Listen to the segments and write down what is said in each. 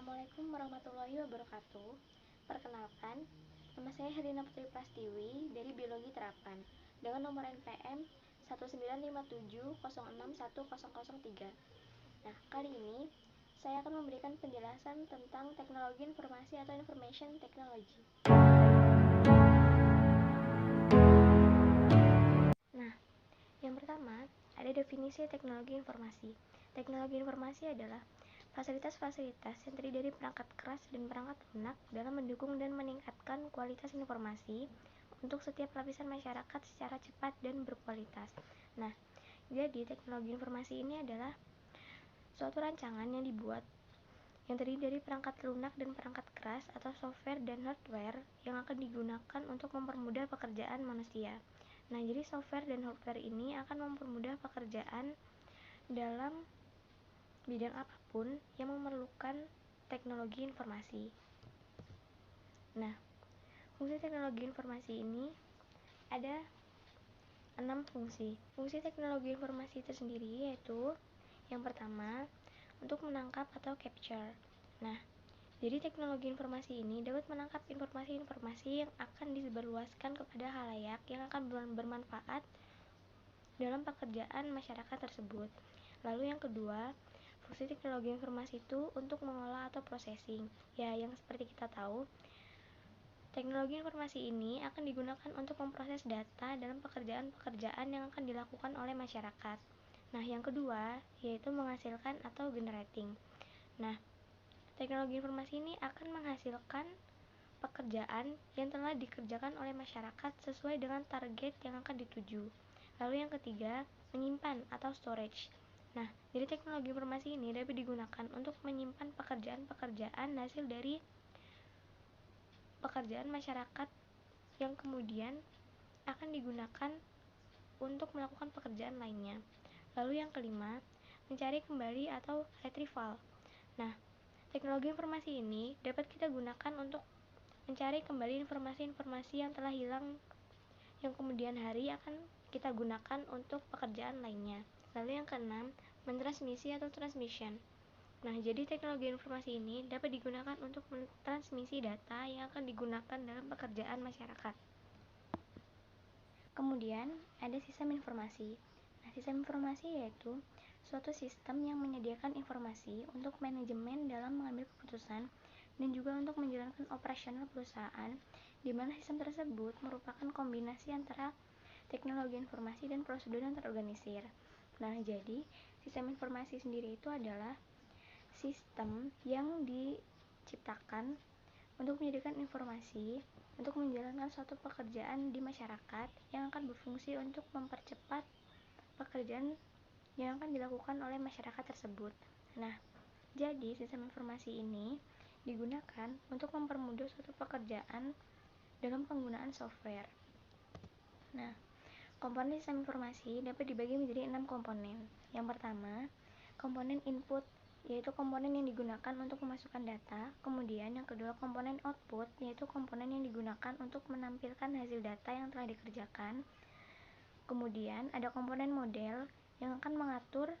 Assalamualaikum warahmatullahi wabarakatuh. Perkenalkan, nama saya Herina Putri Prastiwi dari Biologi Terapan dengan nomor NPM 19570601003. Nah, kali ini saya akan memberikan penjelasan tentang teknologi informasi atau information technology. Nah, yang pertama ada definisi teknologi informasi. Teknologi informasi adalah fasilitas-fasilitas yang terdiri dari perangkat keras dan perangkat lunak dalam mendukung dan meningkatkan kualitas informasi untuk setiap lapisan masyarakat secara cepat dan berkualitas. Nah, jadi teknologi informasi ini adalah suatu rancangan yang dibuat yang terdiri dari perangkat lunak dan perangkat keras atau software dan hardware yang akan digunakan untuk mempermudah pekerjaan manusia. Nah, jadi software dan hardware ini akan mempermudah pekerjaan dalam bidang apapun yang memerlukan teknologi informasi. Nah, fungsi teknologi informasi ini ada 6 fungsi. Fungsi teknologi informasi tersendiri yaitu yang pertama, untuk menangkap atau capture. Nah, jadi teknologi informasi ini dapat menangkap informasi-informasi yang akan disebarluaskan kepada khalayak yang akan bermanfaat dalam pekerjaan masyarakat tersebut. Lalu yang kedua, fungsi teknologi informasi itu untuk mengolah atau processing. Ya, yang seperti kita tahu, teknologi informasi ini akan digunakan untuk memproses data dalam pekerjaan-pekerjaan yang akan dilakukan oleh masyarakat. Nah, yang kedua, yaitu menghasilkan atau generating. Nah, teknologi informasi ini akan menghasilkan pekerjaan yang telah dikerjakan oleh masyarakat sesuai dengan target yang akan dituju. Lalu yang ketiga, menyimpan atau storage. Nah, jadi teknologi informasi ini dapat digunakan untuk menyimpan pekerjaan-pekerjaan hasil dari pekerjaan masyarakat yang kemudian akan digunakan untuk melakukan pekerjaan lainnya. Lalu yang kelima, mencari kembali atau retrieval. Nah, teknologi informasi ini dapat kita gunakan untuk mencari kembali informasi-informasi yang telah hilang yang kemudian hari akan kita gunakan untuk pekerjaan lainnya. Lalu yang keenam, mentransmisi atau transmission. Nah, jadi teknologi informasi ini dapat digunakan untuk mentransmisi data yang akan digunakan dalam pekerjaan masyarakat. Kemudian, ada sistem informasi. Nah, sistem informasi yaitu suatu sistem yang menyediakan informasi untuk manajemen dalam mengambil keputusan dan juga untuk menjalankan operasional perusahaan, di mana sistem tersebut merupakan kombinasi antara teknologi informasi dan prosedur yang terorganisir. Nah, jadi sistem informasi sendiri itu adalah sistem yang diciptakan untuk menyediakan informasi untuk menjalankan suatu pekerjaan di masyarakat yang akan berfungsi untuk mempercepat pekerjaan yang akan dilakukan oleh masyarakat tersebut. Nah, jadi sistem informasi ini digunakan untuk mempermudah suatu pekerjaan dalam penggunaan software. Nah, komponen sistem informasi dapat dibagi menjadi 6 komponen. Yang pertama, komponen input, yaitu komponen yang digunakan untuk memasukkan data. Kemudian yang kedua, komponen output, yaitu komponen yang digunakan untuk menampilkan hasil data yang telah dikerjakan. Kemudian ada komponen model yang akan mengatur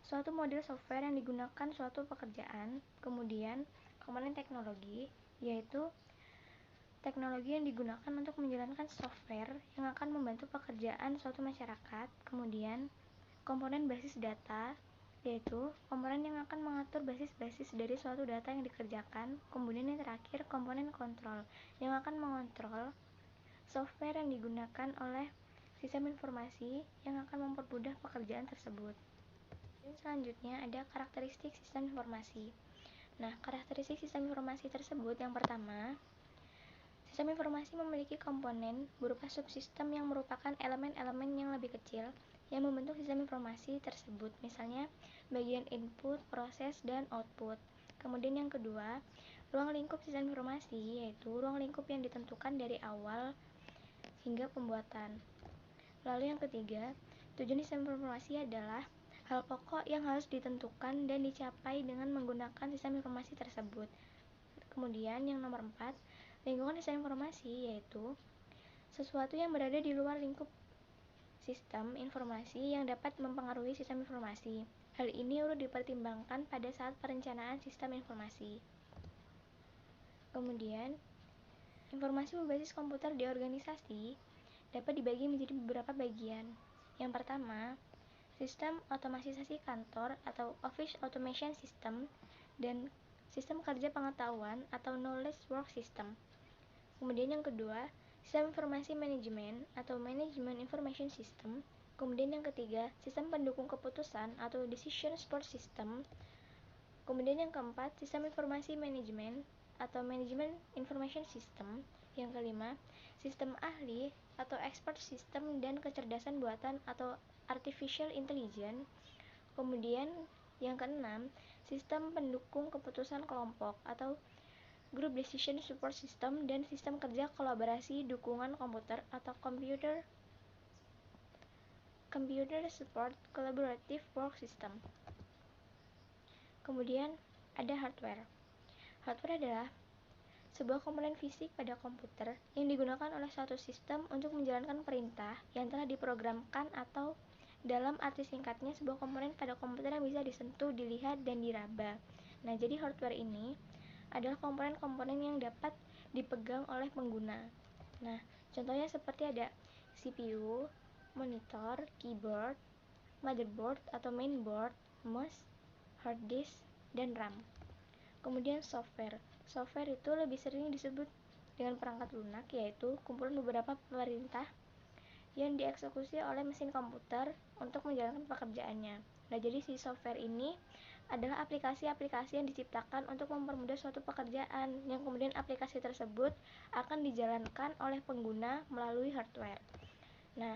suatu model software yang digunakan suatu pekerjaan. Kemudian komponen teknologi, yaitu teknologi yang digunakan untuk menjalankan software yang akan membantu pekerjaan suatu masyarakat. Kemudian komponen basis data, yaitu komponen yang akan mengatur basis-basis dari suatu data yang dikerjakan. Kemudian yang terakhir, komponen kontrol yang akan mengontrol software yang digunakan oleh sistem informasi yang akan mempermudah pekerjaan tersebut. Dan selanjutnya ada karakteristik sistem informasi. Nah, karakteristik sistem informasi tersebut yang pertama, sistem informasi memiliki komponen berupa subsistem yang merupakan elemen-elemen yang lebih kecil yang membentuk sistem informasi tersebut, misalnya bagian input, proses, dan output. Kemudian yang kedua, ruang lingkup sistem informasi, yaitu ruang lingkup yang ditentukan dari awal hingga pembuatan. Lalu yang ketiga, tujuan sistem informasi adalah hal pokok yang harus ditentukan dan dicapai dengan menggunakan sistem informasi tersebut. Kemudian yang nomor 4, lingkungan sistem informasi, yaitu sesuatu yang berada di luar lingkup sistem informasi yang dapat mempengaruhi sistem informasi. Hal ini perlu dipertimbangkan pada saat perencanaan sistem informasi. Kemudian, informasi berbasis komputer di organisasi dapat dibagi menjadi beberapa bagian. Yang pertama, sistem otomatisasi kantor atau Office Automation System dan sistem kerja pengetahuan atau Knowledge Work System. Kemudian yang kedua, sistem informasi manajemen atau Management Information System. Kemudian yang ketiga, sistem pendukung keputusan atau Decision Support System. Kemudian yang keempat, sistem informasi manajemen atau Management Information System. Yang kelima, sistem ahli atau Expert System dan kecerdasan buatan atau Artificial Intelligence. Kemudian yang keenam, sistem pendukung keputusan kelompok atau Group Decision Support System dan sistem kerja kolaborasi dukungan komputer atau Computer Support Collaborative Work System. Kemudian ada hardware. Hardware adalah sebuah komponen fisik pada komputer yang digunakan oleh suatu sistem untuk menjalankan perintah yang telah diprogramkan atau dalam arti singkatnya sebuah komponen pada komputer yang bisa disentuh, dilihat, dan diraba. Nah, jadi hardware ini adalah komponen-komponen yang dapat dipegang oleh pengguna. Nah, contohnya seperti ada CPU, monitor, keyboard, motherboard atau mainboard, mouse, hard disk, dan RAM. Kemudian software. Software itu lebih sering disebut dengan perangkat lunak, yaitu kumpulan beberapa perintah yang dieksekusi oleh mesin komputer untuk menjalankan pekerjaannya. Nah, jadi si software ini adalah aplikasi-aplikasi yang diciptakan untuk mempermudah suatu pekerjaan, yang kemudian aplikasi tersebut akan dijalankan oleh pengguna melalui hardware. Nah,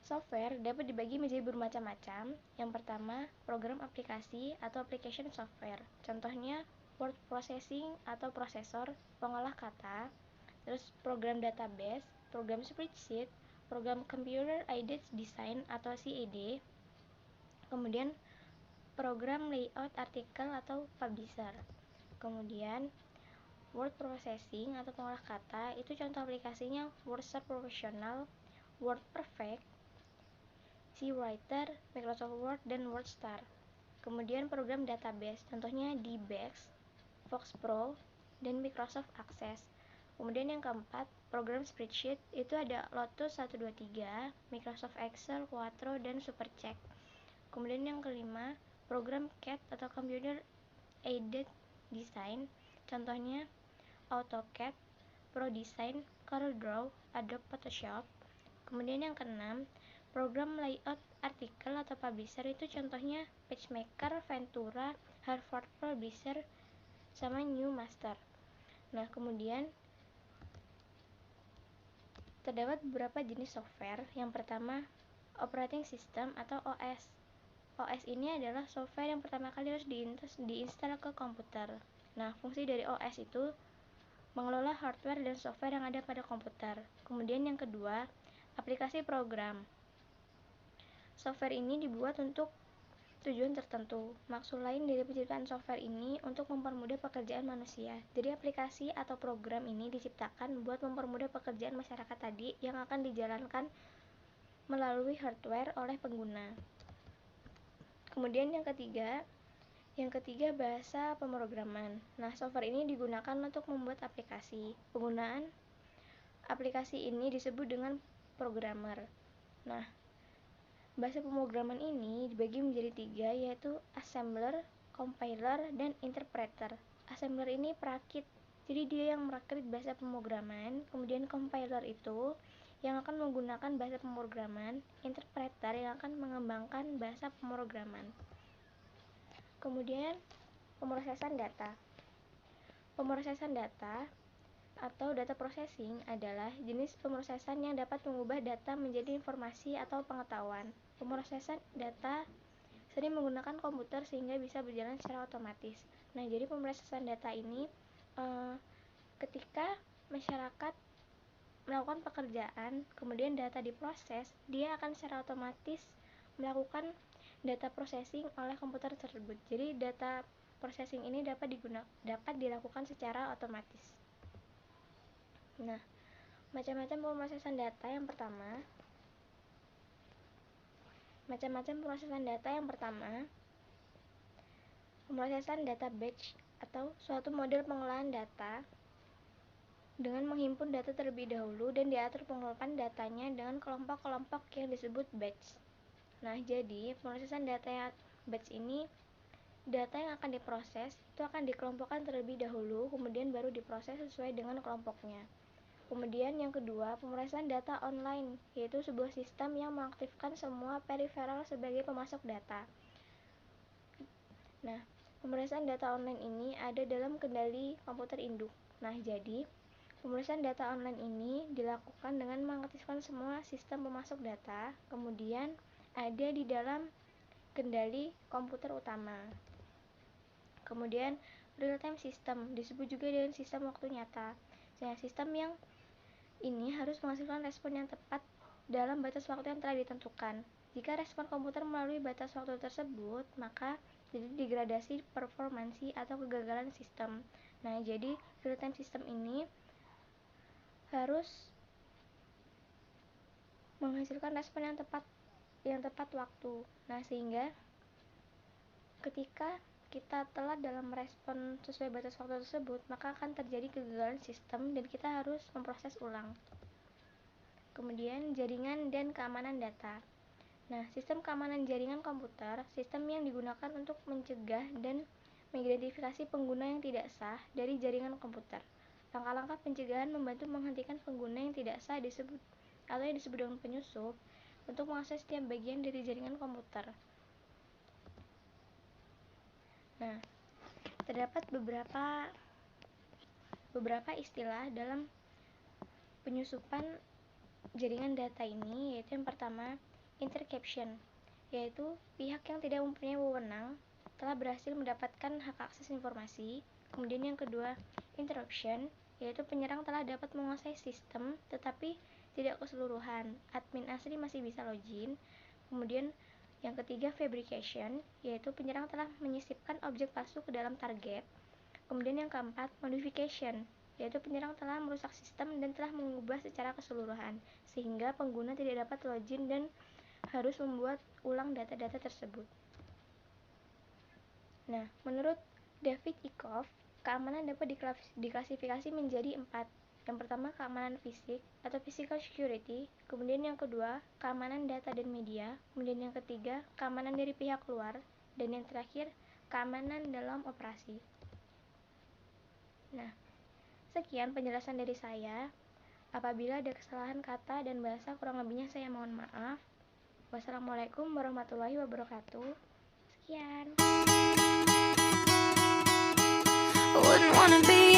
software dapat dibagi menjadi bermacam-macam. Yang pertama, program aplikasi atau application software. Contohnya, word processing atau prosesor pengolah kata, terus program database, program spreadsheet, program computer aided design atau CAD, kemudian program layout artikel atau publisher. Kemudian word processing atau pengolah kata itu contoh aplikasinya WordStar Professional, WordPerfect, CWriter, Microsoft Word, dan WordStar. Kemudian program database, contohnya DBase, Fox Pro, dan Microsoft Access. Kemudian yang keempat, program spreadsheet itu ada Lotus 123, Microsoft Excel, Quadro, dan Supercheck. Kemudian yang kelima, program CAD atau Computer Aided Design, contohnya AutoCAD, ProDesign, CorelDRAW, Adobe Photoshop. Kemudian yang keenam, program layout artikel atau publisher itu contohnya PageMaker, Ventura, Harvard Publisher, sama New Master. Nah, kemudian terdapat beberapa jenis software. Yang pertama, operating system atau OS. OS ini adalah software yang pertama kali harus diinstal ke komputer. Nah, fungsi dari OS itu mengelola hardware dan software yang ada pada komputer. Kemudian yang kedua, aplikasi program. Software ini dibuat untuk tujuan tertentu. Maksud lain dari penciptaan software ini untuk mempermudah pekerjaan manusia. Jadi aplikasi atau program ini diciptakan buat mempermudah pekerjaan masyarakat tadi yang akan dijalankan melalui hardware oleh pengguna. Kemudian yang ketiga bahasa pemrograman. Nah, software ini digunakan untuk membuat aplikasi. Penggunaan aplikasi ini disebut dengan programmer. Nah, bahasa pemrograman ini dibagi menjadi 3, yaitu assembler, compiler, dan interpreter. Assembler ini perakit, jadi dia yang merakit bahasa pemrograman. Kemudian compiler itu yang akan menggunakan bahasa pemrograman, interpreter yang akan mengembangkan bahasa pemrograman. Kemudian pemrosesan data. Pemrosesan data atau data processing adalah jenis pemrosesan yang dapat mengubah data menjadi informasi atau pengetahuan. Pemrosesan data sering menggunakan komputer sehingga bisa berjalan secara otomatis. Nah, jadi pemrosesan data ini ketika masyarakat melakukan pekerjaan, kemudian data diproses, dia akan secara otomatis melakukan data processing oleh komputer tersebut. Jadi data processing ini dapat dilakukan secara otomatis. Nah, macam-macam pemrosesan data. Yang pertama, Macam-macam pemrosesan data. Yang pertama, pemrosesan data batch atau suatu model pengolahan data dengan menghimpun data terlebih dahulu dan diatur pengelolaan datanya dengan kelompok-kelompok yang disebut batch. Nah, jadi pemrosesan data batch ini, data yang akan diproses itu akan dikelompokkan terlebih dahulu, kemudian baru diproses sesuai dengan kelompoknya. Kemudian yang kedua, pemrosesan data online, yaitu sebuah sistem yang mengaktifkan semua peripheral sebagai pemasok data. Nah, pemrosesan data online ini ada dalam kendali komputer induk. Nah, jadi pemrosesan data online ini dilakukan dengan mengaktifkan semua sistem pemasok data, kemudian ada di dalam kendali komputer utama. Kemudian real time system disebut juga dengan sistem waktu nyata. Sistem yang ini harus menghasilkan respon yang tepat dalam batas waktu yang telah ditentukan. Jika respon komputer melalui batas waktu tersebut, maka jadi degradasi performansi atau kegagalan sistem. Nah, jadi real time system ini harus menghasilkan respon yang tepat waktu. Nah, sehingga ketika kita telat dalam merespon sesuai batas waktu tersebut, maka akan terjadi kegagalan sistem dan kita harus memproses ulang. Kemudian jaringan dan keamanan data. Nah, sistem keamanan jaringan komputer, sistem yang digunakan untuk mencegah dan mengidentifikasi pengguna yang tidak sah dari jaringan komputer. Langkah-langkah pencegahan membantu menghentikan pengguna yang tidak sah yang disebut dengan penyusup untuk mengakses setiap bagian dari jaringan komputer. Nah, terdapat beberapa istilah dalam penyusupan jaringan data ini, yaitu yang pertama, interception, yaitu pihak yang tidak mempunyai wewenang telah berhasil mendapatkan hak akses informasi. Kemudian yang kedua, interruption, yaitu penyerang telah dapat menguasai sistem tetapi tidak keseluruhan, admin asli masih bisa login. Kemudian yang ketiga, fabrication, yaitu penyerang telah menyisipkan objek palsu ke dalam target. Kemudian yang keempat, modification, yaitu penyerang telah merusak sistem dan telah mengubah secara keseluruhan, sehingga pengguna tidak dapat login dan harus membuat ulang data-data tersebut. Nah, menurut David Eckhoff, keamanan dapat diklasifikasi menjadi 4. Yang pertama, keamanan fisik atau physical security. Kemudian yang kedua, keamanan data dan media. Kemudian yang ketiga, keamanan dari pihak luar. Dan yang terakhir, keamanan dalam operasi. Nah, sekian penjelasan dari saya. Apabila ada kesalahan kata dan bahasa, kurang lebihnya saya mohon maaf. Wassalamualaikum warahmatullahi wabarakatuh. Sekian. Wouldn't wanna be